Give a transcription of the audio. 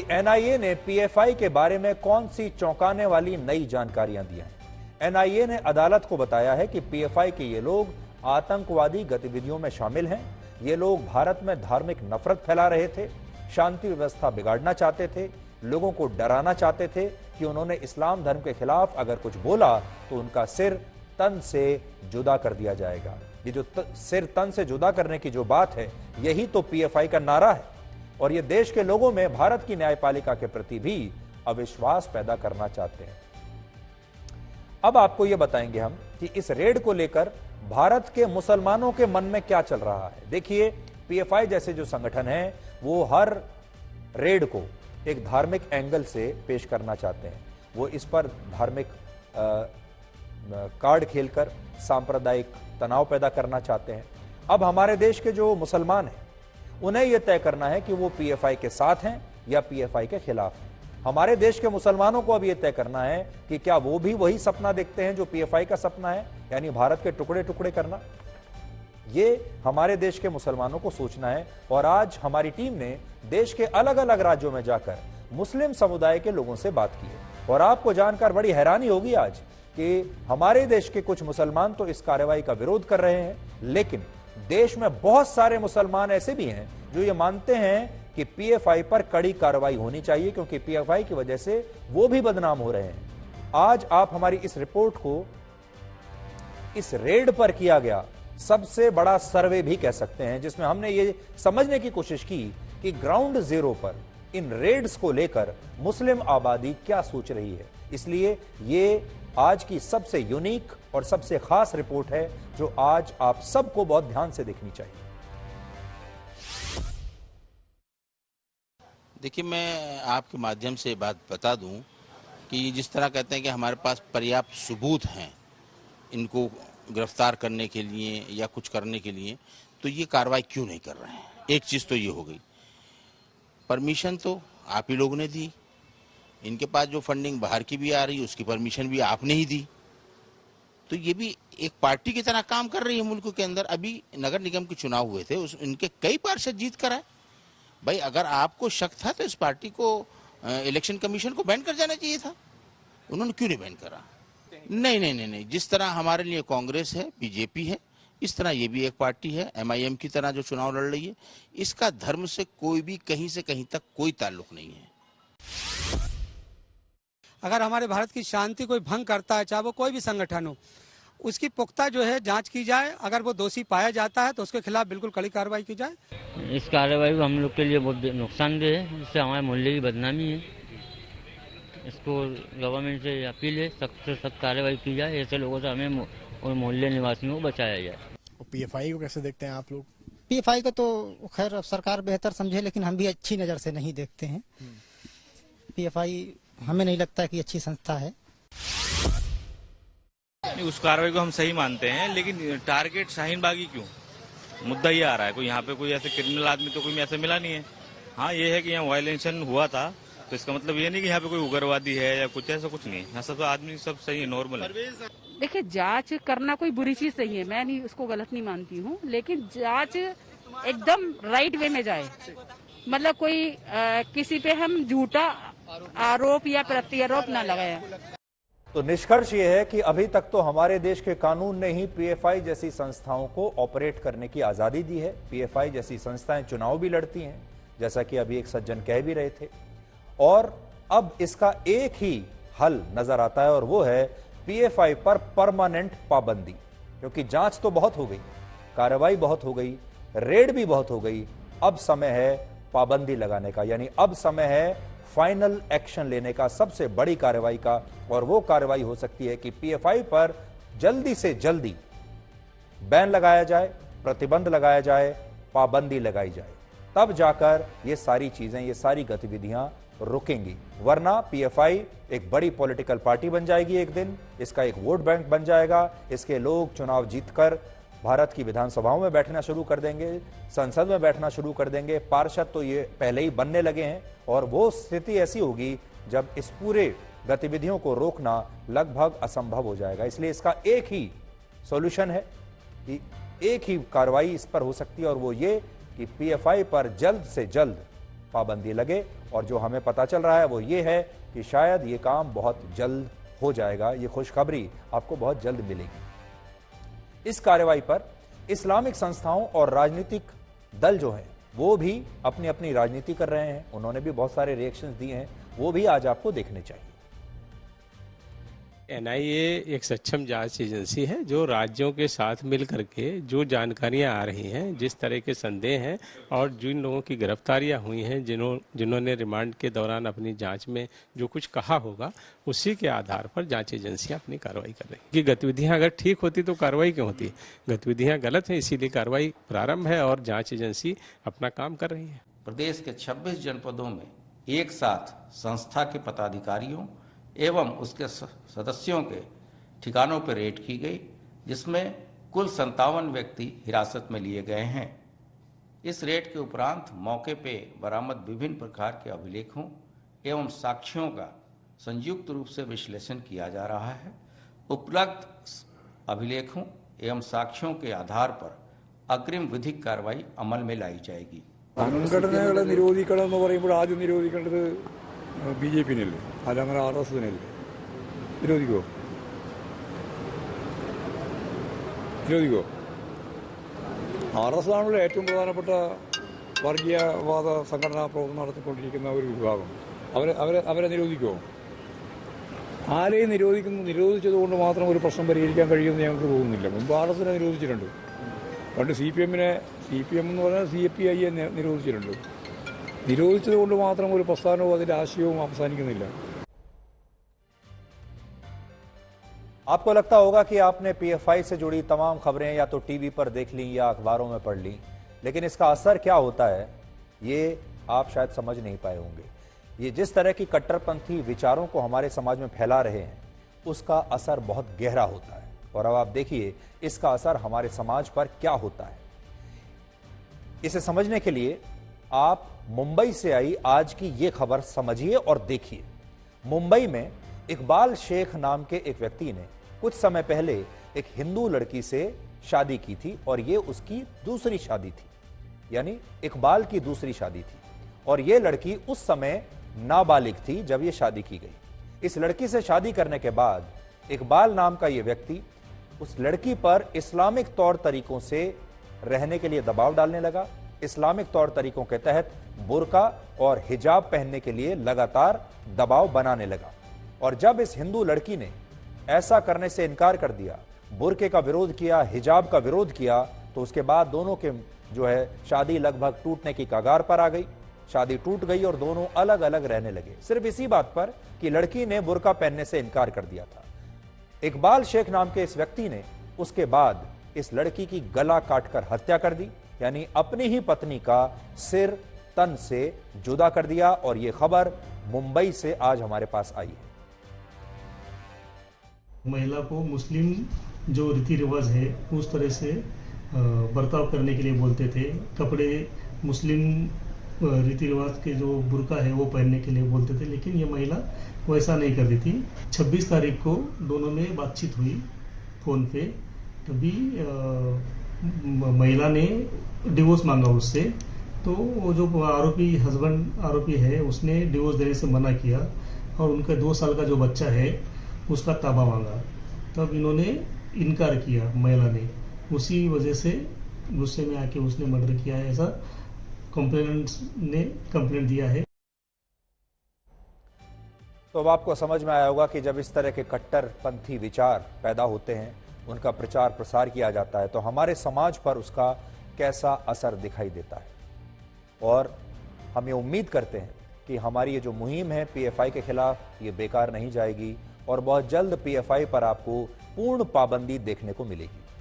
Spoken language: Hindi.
एनआईए ने पीएफआई के बारे में कौन सी चौंकाने वाली नई जानकारियां दी हैं। एनआईए ने अदालत को बताया है कि पीएफआई के ये लोग आतंकवादी गतिविधियों में शामिल हैं। ये लोग भारत में धार्मिक नफरत फैला रहे थे, शांति व्यवस्था बिगाड़ना चाहते थे, लोगों को डराना चाहते थे कि उन्होंने इस्लाम धर्म के खिलाफ अगर कुछ बोला तो उनका सिर तन से जुदा कर दिया जाएगा। ये जो सिर तन से जुदा करने की जो बात है, यही तो पीएफआई का नारा है और ये देश के लोगों में भारत की न्यायपालिका के प्रति भी अविश्वास पैदा करना चाहते हैं। अब आपको यह बताएंगे हम कि इस रेड को लेकर भारत के मुसलमानों के मन में क्या चल रहा है। देखिए, पीएफआई जैसे जो संगठन है वो हर रेड को एक धार्मिक एंगल से पेश करना चाहते हैं। वो इस पर धार्मिक कार्ड खेलकर सांप्रदायिक तनाव पैदा करना चाहते हैं। अब हमारे देश के जो मुसलमान हैं उन्हें यह तय करना है कि वो पीएफआई के साथ हैं या पीएफआई के खिलाफ हैं। हमारे देश के मुसलमानों को अब यह तय करना है कि क्या वो भी वही सपना देखते हैं जो पीएफआई का सपना है, यानी भारत के टुकड़े टुकड़े करना। ये हमारे देश के मुसलमानों को सोचना है। और आज हमारी टीम ने देश के अलग अलग राज्यों में जाकर मुस्लिम समुदाय के लोगों से बात की है और आपको जानकर बड़ी हैरानी होगी आज कि हमारे देश के कुछ मुसलमान तो इस कार्रवाई का विरोध कर रहे हैं, लेकिन देश में बहुत सारे मुसलमान ऐसे भी हैं जो ये मानते हैं कि पीएफआई पर कड़ी कार्रवाई होनी चाहिए, क्योंकि पीएफआई की वजह से वो भी बदनाम हो रहे हैं। आज आप हमारी इस रिपोर्ट को इस रेड पर किया गया सबसे बड़ा सर्वे भी कह सकते हैं, जिसमें हमने ये समझने की कोशिश की कि ग्राउंड जीरो पर इन रेड्स को लेकर मुस्लिम आबादी क्या सोच रही है। इसलिए ये आज की सबसे यूनिक और सबसे खास रिपोर्ट है जो आज आप सबको बहुत ध्यान से देखनी चाहिए। देखिए, मैं आपके माध्यम से बात बता दूं कि जिस तरह कहते हैं कि हमारे पास पर्याप्त सबूत हैं इनको गिरफ्तार करने के लिए या कुछ करने के लिए, तो ये कार्रवाई क्यों नहीं कर रहे हैं। एक चीज़ तो ये हो गई, परमिशन तो आप ही लोगों ने दी, इनके पास जो फंडिंग बाहर की भी आ रही है उसकी परमिशन भी आपने ही दी, तो ये भी एक पार्टी की तरह काम कर रही है मुल्क के अंदर। अभी नगर निगम के चुनाव हुए थे, इनके कई पार्षद जीत कर आए। भाई, अगर आपको शक था तो इस पार्टी को इलेक्शन कमीशन को बैन कर जाना चाहिए था, उन्होंने क्यों नहीं बैन करा। नहीं नहीं नहीं नहीं, जिस तरह हमारे लिए कांग्रेस है, बीजेपी है, इस तरह ये भी एक पार्टी है एमआईएम की तरह जो चुनाव लड़ रही है। इसका धर्म से कोई भी कहीं से कहीं तक कोई ताल्लुक नहीं है। अगर हमारे भारत की शांति कोई भंग करता है, चाहे वो कोई भी संगठन हो, उसकी पुख्ता जो है जांच की जाए। अगर वो दोषी पाया जाता है तो उसके खिलाफ बिल्कुल कड़ी कार्रवाई की जाए। इस कार्रवाई को हम लोग के लिए बहुत नुकसानदेह है, इससे हमारे मोहल्ले की बदनामी है। इसको गवर्नमेंट से अपील है, सख्त से सख्त कार्रवाई की जाए, ऐसे लोगों से हमें और मोहल्ले निवासियों को बचाया जाए। और पीएफआई को कैसे देखते हैं आप लोग? पीएफआई को तो खैर सरकार बेहतर समझे, लेकिन हम भी अच्छी नज़र से नहीं देखते हैं। पीएफआई हमें नहीं लगता कि अच्छी संस्था है। उस कार्रवाई को हम सही मानते हैं, लेकिन टारगेट शाहीन बागी क्यों? मुद्दा ये आ रहा है, कोई यहाँ पे कोई ऐसे क्रिमिनल आदमी तो कोई ऐसे मिला नहीं है। हाँ, ये है कि यहाँ वायलेंशन हुआ था, तो इसका मतलब ये नहीं कि यहाँ पे कोई उग्रवादी है या कुछ, ऐसा कुछ नहीं है। यहाँ सब आदमी सब सही है, नॉर्मल है। देखिए, जांच करना कोई बुरी चीज नहीं है, मैं नहीं उसको गलत नहीं मानती हूँ, लेकिन जांच एकदम राइट वे में जाए। मतलब कोई किसी पे हम झूठा आरोप या प्रत्यारोप न लगाए। तो निष्कर्ष ये है कि अभी तक तो हमारे देश के कानून ने ही पीएफआई जैसी संस्थाओं को ऑपरेट करने की आजादी दी है। पीएफआई जैसी संस्थाएं चुनाव भी लड़ती हैं, जैसा कि अभी एक सज्जन कह भी रहे थे, और अब इसका एक ही हल नजर आता है और वो है पीएफआई पर परमानेंट पाबंदी। क्योंकि जांच तो बहुत हो गई, कार्रवाई बहुत हो गई, रेड भी बहुत हो गई, अब समय है पाबंदी लगाने का, यानी अब समय है फाइनल एक्शन लेने का, सबसे बड़ी कार्रवाई का। और वो कार्रवाई हो सकती है कि पीएफआई पर जल्दी से जल्दी बैन लगाया जाए, प्रतिबंध लगाया जाए, पाबंदी लगाई जाए, तब जाकर ये सारी चीजें, ये सारी गतिविधियां रुकेंगी। वरना पीएफआई एक बड़ी पॉलिटिकल पार्टी बन जाएगी एक दिन, इसका एक वोट बैंक बन जाएगा, इसके लोग चुनाव जीतकर भारत की विधानसभाओं में बैठना शुरू कर देंगे, संसद में बैठना शुरू कर देंगे। पार्षद तो ये पहले ही बनने लगे हैं और वो स्थिति ऐसी होगी जब इस पूरे गतिविधियों को रोकना लगभग असंभव हो जाएगा। इसलिए इसका एक ही सॉल्यूशन है कि एक ही कार्रवाई इस पर हो सकती है और वो ये कि पीएफआई पर जल्द से जल्द पाबंदी लगे। और जो हमें पता चल रहा है वो ये है कि शायद ये काम बहुत जल्द हो जाएगा, ये खुशखबरी आपको बहुत जल्द मिलेगी। इस कार्रवाई पर इस्लामिक संस्थाओं और राजनीतिक दल जो हैं वो भी अपनी अपनी राजनीति कर रहे हैं, उन्होंने भी बहुत सारे रिएक्शंस दिए हैं, वो भी आज आपको देखने चाहिए। एनआईए एक सक्षम जांच एजेंसी है जो राज्यों के साथ मिल करके जो जानकारियां आ रही हैं, जिस तरह के संदेह हैं और जिन लोगों की गिरफ्तारियां हुई हैं, जिन्होंने रिमांड के दौरान अपनी जांच में जो कुछ कहा होगा, उसी के आधार पर जांच एजेंसियां अपनी कार्रवाई कर रही हैं। कि गतिविधियां अगर ठीक होती तो कार्रवाई क्यों होती? गतिविधियां गलत हैं, इसीलिए कार्रवाई प्रारंभ है और जाँच एजेंसी अपना काम कर रही है। प्रदेश के 26 जनपदों में एक साथ संस्था के पदाधिकारियों एवं उसके सदस्यों के ठिकानों पर रेड की गई, जिसमें कुल 57 व्यक्ति हिरासत में लिए गए हैं। इस रेड के उपरांत मौके पे बरामद विभिन्न प्रकार के अभिलेखों एवं साक्ष्यों का संयुक्त रूप से विश्लेषण किया जा रहा है। उपलब्ध अभिलेखों एवं साक्ष्यों के आधार पर अग्रिम विधिक कार्रवाई अमल में लाई जाएगी। സംഘടനകളെ നിരോധിക്കണം എന്ന് പറയുമ്പോൾ ആദ്യം നിരോധിക്കേണ്ടത് ബിജെപിനല്ലേ, അല്ല അങ്ങനെ ആർഎസ്എസിനല്ലേ? നിരോധിക്കുമോ? ആർഎസ് ആണല്ലോ ഏറ്റവും പ്രധാനപ്പെട്ട വർഗീയവാദ സംഘടനാ പ്രവർത്തനം നടത്തിക്കൊണ്ടിരിക്കുന്ന ഒരു വിഭാഗം. അവരെ നിരോധിക്കുമോ? ആരെയും നിരോധിച്ചതുകൊണ്ട് മാത്രം ഒരു പ്രശ്നം പരിഹരിക്കാൻ കഴിയുമെന്ന് ഞങ്ങൾക്ക് തോന്നുന്നില്ല. മുമ്പ് ആർഎസിനെ നിരോധിച്ചിട്ടുണ്ട്. പണ്ട് സി പി എം എന്ന് പറഞ്ഞാൽ CPI നിരോധിച്ചിട്ടുണ്ട്. നിരോധിച്ചതുകൊണ്ട് മാത്രം ഒരു പ്രസ്ഥാനവും അതിന്റെ ആശയവും അവസാനിക്കുന്നില്ല. आपको लगता होगा कि आपने PFI से जुड़ी तमाम खबरें या तो टीवी पर देख ली या अखबारों में पढ़ ली, लेकिन इसका असर क्या होता है ये आप शायद समझ नहीं पाए होंगे। ये जिस तरह की कट्टरपंथी विचारों को हमारे समाज में फैला रहे हैं उसका असर बहुत गहरा होता है। और अब आप देखिए इसका असर हमारे समाज पर क्या होता है। इसे समझने के लिए आप मुंबई से आई आज की ये खबर समझिए और देखिए। मुंबई में इकबाल शेख नाम के एक व्यक्ति ने कुछ समय पहले एक हिंदू लड़की से शादी की थी और ये उसकी दूसरी शादी थी, यानी इकबाल की दूसरी शादी थी। और ये लड़की उस समय नाबालिग थी जब ये शादी की गई। इस लड़की से शादी करने के बाद इकबाल नाम का ये व्यक्ति उस लड़की पर इस्लामिक तौर तरीकों से रहने के लिए दबाव डालने लगा। इस्लामिक तौर तरीकों के तहत बुर्का और हिजाब पहनने के लिए लगातार दबाव बनाने लगा। और जब इस हिंदू लड़की ने ऐसा करने से इनकार कर दिया, बुर्के का विरोध किया, हिजाब का विरोध किया, तो उसके बाद दोनों के जो है शादी लगभग टूटने की कगार पर आ गई। शादी टूट गई और दोनों अलग अलग रहने लगे, सिर्फ इसी बात पर कि लड़की ने बुर्का पहनने से इनकार कर दिया था। इकबाल शेख नाम के इस व्यक्ति ने उसके बाद इस लड़की की गला काटकर हत्या कर दी, यानी अपनी ही पत्नी का सिर तन से जुदा कर दिया। और यह खबर मुंबई से आज हमारे पास आई है। महिला को मुस्लिम जो रीति रिवाज है उस तरह से बर्ताव करने के लिए बोलते थे। कपड़े मुस्लिम रीति रिवाज के जो बुर्का है वो पहनने के लिए बोलते थे, लेकिन ये महिला वैसा नहीं करती थी। 26 तारीख को दोनों में बातचीत हुई फोन पे, तभी महिला ने डिवोर्स मांगा उससे। तो वो जो आरोपी है उसने डिवोर्स देने से मना किया और उनका 2 साल का जो बच्चा है उसका ताबा मांगा। तब इन्होंने इनकार किया महिला ने, उसी वजह से गुस्से में आके उसने मर्डर किया है, ऐसा कंप्लेनेंट ने कंप्लेंट दिया है। तो अब आपको समझ में आया होगा कि जब इस तरह के कट्टरपंथी विचार पैदा होते हैं, उनका प्रचार प्रसार किया जाता है, तो हमारे समाज पर उसका कैसा असर दिखाई देता है। और हम ये उम्मीद करते हैं कि हमारी ये जो मुहिम है PFI के खिलाफ, ये बेकार नहीं जाएगी और बहुत जल्द PFI पर आपको पूर्ण पाबंदी देखने को मिलेगी।